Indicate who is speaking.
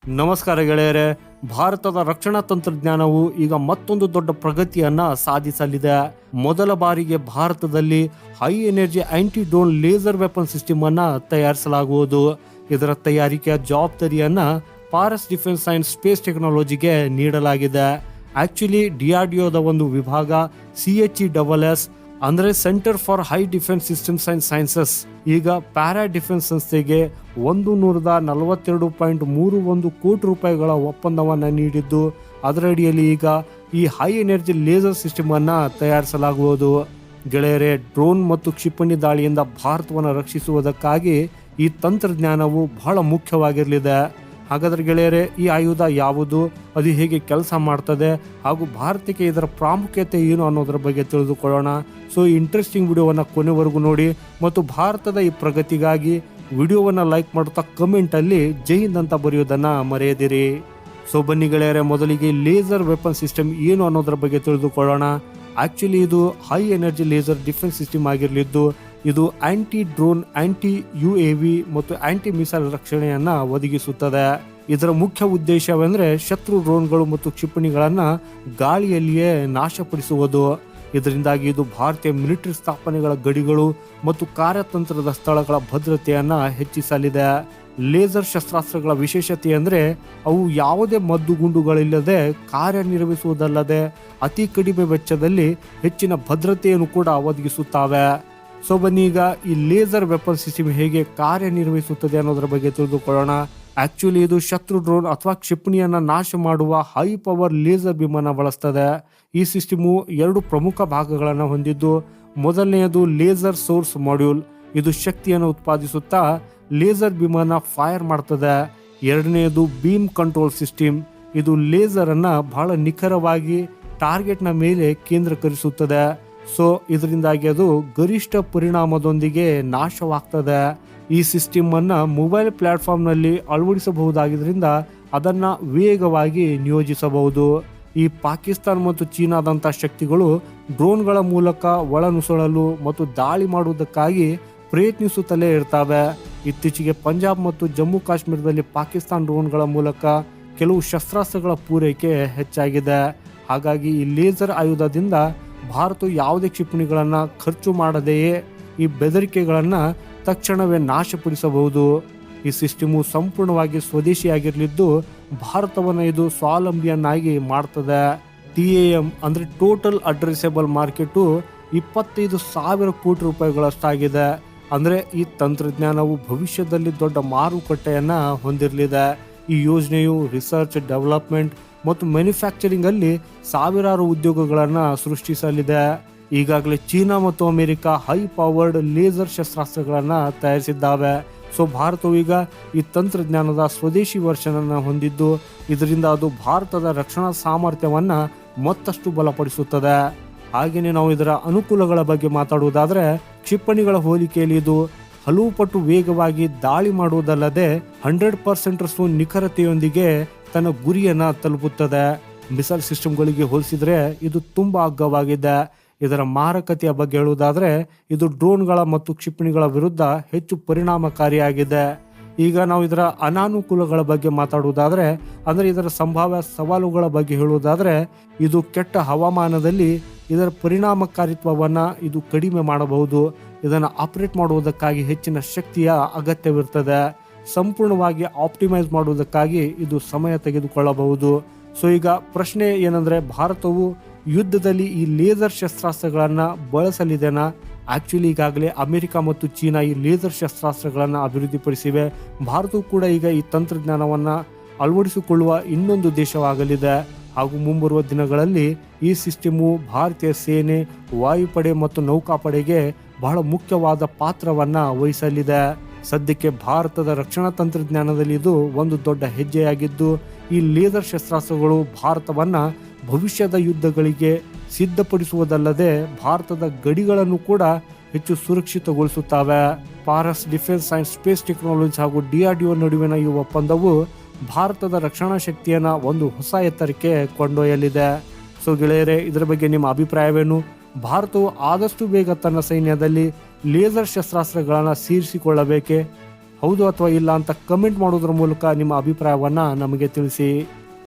Speaker 1: ನಮಸ್ಕಾರ ಗೆಳೆಯರೆ. ಭಾರತದ ರಕ್ಷಣಾ ತಂತ್ರಜ್ಞಾನವು ಈಗ ಮತ್ತೊಂದು ದೊಡ್ಡ ಪ್ರಗತಿಯನ್ನ ಸಾಧಿಸಲಿದೆ. ಮೊದಲ ಬಾರಿಗೆ ಭಾರತದಲ್ಲಿ high energy anti drone laser weapon system ಅನ್ನ ತಯಾರಿಸಲಾಗುವುದು. ಇದರ ತಯಾರಿಕೆಯ ಜವಾಬ್ದಾರಿಯನ್ನ ಪಾರಸ್ ಡಿಫೆನ್ಸ್ ಅಂಡ್ ಸ್ಪೇಸ್ ಟೆಕ್ನಾಲಜಿಗೆ ನೀಡಲಾಗಿದೆ. ಆಕ್ಚುಲಿ DRDOದ ಒಂದು ವಿಭಾಗ CHESS ಅಂದ್ರೆ centre for high defence systems and sciences ಈಗ ಪ್ಯಾರಾ ಡಿಫೆನ್ಸ್ ಸಂಸ್ಥೆಗೆ 142.31 ಕೋಟಿ ರೂಪಾಯಿಗಳ ಒಪ್ಪಂದವನ್ನು ನೀಡಿದ್ದು, ಅದರಡಿಯಲ್ಲಿ ಈಗ ಈ ಹೈ ಎನರ್ಜಿ ಲೇಸರ್ ಸಿಸ್ಟಮ್ ಅನ್ನ ತಯಾರಿಸಲಾಗುವುದು. ಗೆಳೆಯರೆ, ಡ್ರೋನ್ ಮತ್ತು ಕ್ಷಿಪಣಿ ದಾಳಿಯಿಂದ ಭಾರತವನ್ನು ರಕ್ಷಿಸುವುದಕ್ಕಾಗಿ ಈ ತಂತ್ರಜ್ಞಾನವು ಬಹಳ ಮುಖ್ಯವಾಗಿರಲಿದೆ. ಹಾಗಾದ್ರೆ ಗೆಳೆಯರೆ, ಈ ಆಯುಧ ಯಾವುದು, ಅದು ಹೇಗೆ ಕೆಲಸ ಮಾಡ್ತದೆ ಹಾಗೂ ಭಾರತಕ್ಕೆ ಇದರ ಪ್ರಾಮುಖ್ಯತೆ ಏನು ಅನ್ನೋದ್ರ ಬಗ್ಗೆ ತಿಳಿದುಕೊಳ್ಳೋಣ. ಸೊ ಇಂಟ್ರೆಸ್ಟಿಂಗ್ ವಿಡಿಯೋವನ್ನು ಕೊನೆವರೆಗೂ ನೋಡಿ ಮತ್ತು ಭಾರತದ ಈ ಪ್ರಗತಿಗಾಗಿ ವಿಡಿಯೋವನ್ನು ಲೈಕ್ ಮಾಡುತ್ತಾ ಕಮೆಂಟಲ್ಲಿ ಜೈ ಹಿಂದ್ ಅಂತ ಬರೆಯೋದನ್ನು ಮರೆಯದಿರಿ. ಸೊ ಬನ್ನಿ ಗೆಳೆಯರೆ, ಮೊದಲಿಗೆ ಲೇಸರ್ ವೆಪನ್ ಸಿಸ್ಟಮ್ ಏನು ಅನ್ನೋದ್ರ ಬಗ್ಗೆ ತಿಳಿದುಕೊಳ್ಳೋಣ. ಆಕ್ಚುಲಿ ಇದು high energy laser defence system ಆಗಿರಲಿದ್ದು, ಇದು ಆಂಟಿ ಡ್ರೋನ್, ಆಂಟಿ UAV ಮತ್ತು ಆಂಟಿ ಮಿಸೈಲ್ ರಕ್ಷಣೆಯನ್ನ ಒದಗಿಸುತ್ತದೆ. ಇದರ ಮುಖ್ಯ ಉದ್ದೇಶವೆಂದರೆ ಶತ್ರು ಡ್ರೋನ್ಗಳು ಮತ್ತು ಕ್ಷಿಪಣಿಗಳನ್ನ ಗಾಳಿಯಲ್ಲಿಯೇ ನಾಶಪಡಿಸುವುದು. ಇದರಿಂದಾಗಿ ಇದು ಭಾರತೀಯ ಮಿಲಿಟರಿ ಸ್ಥಾಪನೆಗಳ ಗಡಿಗಳು ಮತ್ತು ಕಾರ್ಯತಂತ್ರದ ಸ್ಥಳಗಳ ಭದ್ರತೆಯನ್ನ ಹೆಚ್ಚಿಸಲಿದೆ. ಲೇಸರ್ ಶಸ್ತ್ರಾಸ್ತ್ರಗಳ ವಿಶೇಷತೆ ಅಂದರೆ ಅವು ಯಾವುದೇ ಮದ್ದುಗುಂಡುಗಳಿಲ್ಲದೆ ಕಾರ್ಯನಿರ್ವಹಿಸುವುದಲ್ಲದೆ ಅತಿ ಕಡಿಮೆ ವೆಚ್ಚದಲ್ಲಿ ಹೆಚ್ಚಿನ ಭದ್ರತೆಯನ್ನು ಕೂಡ ಒದಗಿಸುತ್ತವೆ. ಸೊ ಬನ್ನಿ ಈಗ ಈ ಲೇಸರ್ ವೆಪನ್ ಸಿಸ್ಟಮ್ ಹೇಗೆ ಕಾರ್ಯನಿರ್ವಹಿಸುತ್ತದೆ ಅನ್ನೋದ್ರ ಬಗ್ಗೆ ತಿಳಿದುಕೊಳ್ಳೋಣ. ಆಕ್ಚುಲಿ ಇದು ಶತ್ರು ಡ್ರೋನ್ ಅಥವಾ ಕ್ಷಿಪಣಿಯನ್ನ ನಾಶ ಮಾಡುವ ಹೈ ಪವರ್ ಲೇಸರ್ ಬಿಮನ್ನ ಬಳಸ್ತದೆ. ಈ ಸಿಸ್ಟಮು 2 ಪ್ರಮುಖ ಭಾಗಗಳನ್ನು ಹೊಂದಿದ್ದು, ಮೊದಲನೆಯದು ಲೇಸರ್ ಸೋರ್ಸ್ ಮಾಡ್ಯೂಲ್. ಇದು ಶಕ್ತಿಯನ್ನು ಉತ್ಪಾದಿಸುತ್ತಾ ಲೇಸರ್ ಬಿಮನ್ನ ಫೈರ್ ಮಾಡ್ತದೆ. ಎರಡನೆಯದು ಬೀಮ್ ಕಂಟ್ರೋಲ್ ಸಿಸ್ಟಮ್. ಇದು ಲೇಸರ್ ಅನ್ನ ಬಹಳ ನಿಖರವಾಗಿ ಟಾರ್ಗೆಟ್ನ ಮೇಲೆ ಕೇಂದ್ರೀಕರಿಸುತ್ತದೆ. ಸೊ ಇದರಿಂದಾಗಿ ಅದು ಗರಿಷ್ಠ ಪರಿಣಾಮದೊಂದಿಗೆ ನಾಶವಾಗ್ತದೆ. ಈ ಸಿಸ್ಟಮ್ ಅನ್ನ ಮೊಬೈಲ್ ಪ್ಲಾಟ್ಫಾರ್ಮ್ ನಲ್ಲಿ ಅಳವಡಿಸಬಹುದಾಗಿದ್ದರಿಂದ ಅದನ್ನ ವೇಗವಾಗಿ ನಿಯೋಜಿಸಬಹುದು. ಈ ಪಾಕಿಸ್ತಾನ ಮತ್ತು ಚೀನಾದಂಥ ಶಕ್ತಿಗಳು ಡ್ರೋನ್ಗಳ ಮೂಲಕ ಒಳನುಸುಳಲು ಮತ್ತು ದಾಳಿ ಮಾಡುವುದಕ್ಕಾಗಿ ಪ್ರಯತ್ನಿಸುತ್ತಲೇ ಇರ್ತವೆ. ಇತ್ತೀಚೆಗೆ ಪಂಜಾಬ್ ಮತ್ತು ಜಮ್ಮು ಕಾಶ್ಮೀರದಲ್ಲಿ ಪಾಕಿಸ್ತಾನ ಡ್ರೋನ್ಗಳ ಮೂಲಕ ಕೆಲವು ಶಸ್ತ್ರಾಸ್ತ್ರಗಳ ಪೂರೈಕೆ ಹೆಚ್ಚಾಗಿದೆ. ಹಾಗಾಗಿ ಈ ಲೇಸರ್ ಆಯುಧದಿಂದ ಭಾರತ ಯಾವುದೇ ಕ್ಷಿಪಣಿಗಳನ್ನು ಖರ್ಚು ಮಾಡದೆಯೇ ಈ ಬೆದರಿಕೆಗಳನ್ನು ತಕ್ಷಣವೇ ನಾಶಪಡಿಸಬಹುದು. ಈ ಸಿಸ್ಟಮು ಸಂಪೂರ್ಣವಾಗಿ ಸ್ವದೇಶಿಯಾಗಿರಲಿದ್ದು ಭಾರತವನ್ನು ಇದು ಸ್ವಾವಲಂಬಿಯನ್ನಾಗಿ ಮಾಡ್ತದೆ. TAM ಅಂದರೆ ಟೋಟಲ್ ಅಡ್ರೆಸೇಬಲ್ ಮಾರ್ಕೆಟು 25,000 ಕೋಟಿ ರೂಪಾಯಿಗಳಷ್ಟಾಗಿದೆ. ಅಂದರೆ ಈ ತಂತ್ರಜ್ಞಾನವು ಭವಿಷ್ಯದಲ್ಲಿ ದೊಡ್ಡ ಮಾರುಕಟ್ಟೆಯನ್ನು ಹೊಂದಿರಲಿದೆ. ಈ ಯೋಜನೆಯು ರಿಸರ್ಚ್, ಡೆವಲಪ್ಮೆಂಟ್ ಮತ್ತು ಮ್ಯಾನುಫ್ಯಾಕ್ಚರಿಂಗ್ ಅಲ್ಲಿ ಸಾವಿರಾರು ಉದ್ಯೋಗಗಳನ್ನು ಸೃಷ್ಟಿಸಲಿದೆ. ಈಗಾಗಲೇ ಚೀನಾ ಮತ್ತು ಅಮೆರಿಕ ಹೈ ಪವರ್ಡ್ ಲೇಸರ್ ಶಸ್ತ್ರಾಸ್ತ್ರಗಳನ್ನು ತಯಾರಿಸಿದ್ದಾವೆ. ಸೊ ಭಾರತವು ಈಗ ಈ ತಂತ್ರಜ್ಞಾನದ ಸ್ವದೇಶಿ ವರ್ಷನ್ ಅನ್ನು ಹೊಂದಿದ್ದು, ಇದರಿಂದ ಅದು ಭಾರತದ ರಕ್ಷಣಾ ಸಾಮರ್ಥ್ಯವನ್ನು ಮತ್ತಷ್ಟು ಬಲಪಡಿಸುತ್ತದೆ. ಹಾಗೆಯೇ ನಾವು ಇದರ ಅನುಕೂಲಗಳ ಬಗ್ಗೆ ಮಾತಾಡುವುದಾದರೆ, ಕ್ಷಿಪಣಿಗಳ ಹೋಲಿಕೆಯಲ್ಲಿ ಇದು ಹಲವು ಪಟ್ಟು ವೇಗವಾಗಿ ದಾಳಿ ಮಾಡುವುದಲ್ಲದೆ 100% ನಿಖರತೆಯೊಂದಿಗೆ ತನ್ನ ಗುರಿಯನ್ನು ತಲುಪುತ್ತದೆ. ಮಿಸೈಲ್ ಸಿಸ್ಟಮ್ಗಳಿಗೆ ಹೋಲಿಸಿದರೆ ಇದು ತುಂಬ ಅಗ್ಗವಾಗಿದೆ. ಇದರ ಮಾರಕತೆಯ ಬಗ್ಗೆ ಹೇಳುವುದಾದರೆ, ಇದು ಡ್ರೋನ್ಗಳ ಮತ್ತು ಕ್ಷಿಪಣಿಗಳ ವಿರುದ್ಧ ಹೆಚ್ಚು ಪರಿಣಾಮಕಾರಿಯಾಗಿದೆ. ಈಗ ನಾವು ಇದರ ಅನಾನುಕೂಲಗಳ ಬಗ್ಗೆ ಮಾತಾಡುವುದಾದರೆ, ಅಂದರೆ ಇದರ ಸಂಭಾವ್ಯ ಸವಾಲುಗಳ ಬಗ್ಗೆ ಹೇಳುವುದಾದರೆ, ಇದು ಕೆಟ್ಟ ಹವಾಮಾನದಲ್ಲಿ ಇದರ ಪರಿಣಾಮಕಾರಿತ್ವವನ್ನು ಇದು ಕಡಿಮೆ ಮಾಡಬಹುದು. ಇದನ್ನು ಆಪರೇಟ್ ಮಾಡುವುದಕ್ಕಾಗಿ ಹೆಚ್ಚಿನ ಶಕ್ತಿಯ ಅಗತ್ಯವಿರ್ತದೆ. ಸಂಪೂರ್ಣವಾಗಿ ಆಪ್ಟಿಮೈಸ್ ಮಾಡುವುದಕ್ಕಾಗಿ ಇದು ಸಮಯ ತೆಗೆದುಕೊಳ್ಳಬಹುದು. ಸೊ ಈಗ ಪ್ರಶ್ನೆ ಏನಂದ್ರೆ, ಭಾರತವು ಯುದ್ಧದಲ್ಲಿ ಈ ಲೇಸರ್ ಶಸ್ತ್ರಾಸ್ತ್ರಗಳನ್ನು ಬಳಸಲಿದೆನಾ? ಆಕ್ಚುಲಿ ಈಗಾಗಲೇ ಅಮೆರಿಕ ಮತ್ತು ಚೀನಾ ಈ ಲೇಸರ್ ಶಸ್ತ್ರಾಸ್ತ್ರಗಳನ್ನು ಅಭಿವೃದ್ಧಿಪಡಿಸಿವೆ. ಭಾರತವು ಕೂಡ ಈಗ ಈ ತಂತ್ರಜ್ಞಾನವನ್ನು ಅಳವಡಿಸಿಕೊಳ್ಳುವ ಇನ್ನೊಂದು ದೇಶವಾಗಲಿದೆ. ಹಾಗೂ ಮುಂಬರುವ ದಿನಗಳಲ್ಲಿ ಈ ಸಿಸ್ಟಮು ಭಾರತೀಯ ಸೇನೆ, ವಾಯುಪಡೆ ಮತ್ತು ನೌಕಾಪಡೆಗೆ ಬಹಳ ಮುಖ್ಯವಾದ ಪಾತ್ರವನ್ನು ವಹಿಸಲಿದೆ. ಸದ್ಯಕ್ಕೆ ಭಾರತದ ರಕ್ಷಣಾ ತಂತ್ರಜ್ಞಾನದಲ್ಲಿ ಇದು ಒಂದು ದೊಡ್ಡ ಹೆಜ್ಜೆಯಾಗಿದ್ದು, ಈ ಲೇಸರ್ ಶಸ್ತ್ರಾಸ್ತ್ರಗಳು ಭಾರತವನ್ನು ಭವಿಷ್ಯದ ಯುದ್ಧಗಳಿಗೆ ಸಿದ್ಧಪಡಿಸುವುದಲ್ಲದೆ ಭಾರತದ ಗಡಿಗಳನ್ನು ಕೂಡ ಹೆಚ್ಚು ಸುರಕ್ಷಿತಗೊಳಿಸುತ್ತವೆ. Paras defence and space technology ಹಾಗೂ DRDO ನಡುವಿನ ಈ ಒಪ್ಪಂದವು ಭಾರತದ ರಕ್ಷಣಾ ಶಕ್ತಿಯನ್ನು ಒಂದು ಹೊಸ ಎತ್ತರಕ್ಕೆ ಕೊಂಡೊಯ್ಯಲಿದೆ. ಸೊ ಗೆಳೆಯರೆ, ಇದರ ಬಗ್ಗೆ ನಿಮ್ಮ ಅಭಿಪ್ರಾಯವೇನು? ಭಾರತವು ಆದಷ್ಟು ಬೇಗ ತನ್ನ ಸೈನ್ಯದಲ್ಲಿ ಲೇಸರ್ ಶಸ್ತ್ರಾಸ್ತ್ರಗಳನ್ನು ಸೇರಿಸಿಕೊಳ್ಳಬೇಕೆ? ಹೌದು ಅಥವಾ ಇಲ್ಲ ಅಂತ ಕಮೆಂಟ್ ಮಾಡೋದ್ರ ಮೂಲಕ ನಿಮ್ಮ ಅಭಿಪ್ರಾಯವನ್ನ ನಮಗೆ ತಿಳಿಸಿ.